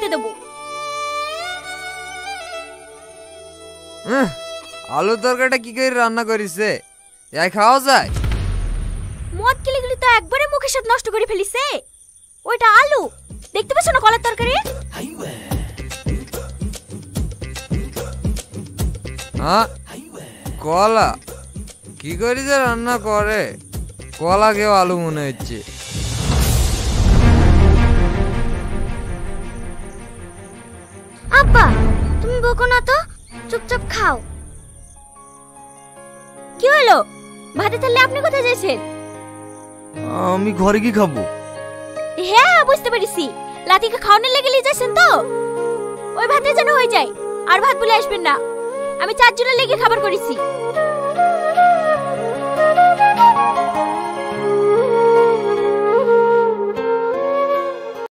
রেখে দেবো। আলু তরকারিটা কি করে রান্না করিছে? যাই খাওয়া যায়? মদ গিলে গিলে তো একবারে মুখের সাথে নষ্ট করে ফেলিছে। ওইটা আলু, দেখতে পাচ্ছ না কলার তরকারি? হ্যাঁ, কলা কি করে যে রান্না করে? কলা কেউ আলু মনে হচ্ছে। আব্বা তুমি বকো না তো, চুপচাপ খাও। কি হলো? ভাতে তাহলে আপনি কোথায় যাচ্ছেন? আমি ঘরে কি খাবো? হ্যাঁ বুঝতে পেরেছি, লাতিকে খাওয়ানোর লেগে নিয়ে যাচ্ছেন তো। ওই ভাতে যেন হয়ে যায়, আর ভাত বলে আসবেন না। আমি 4 জনের লেগে খাবার করেছি।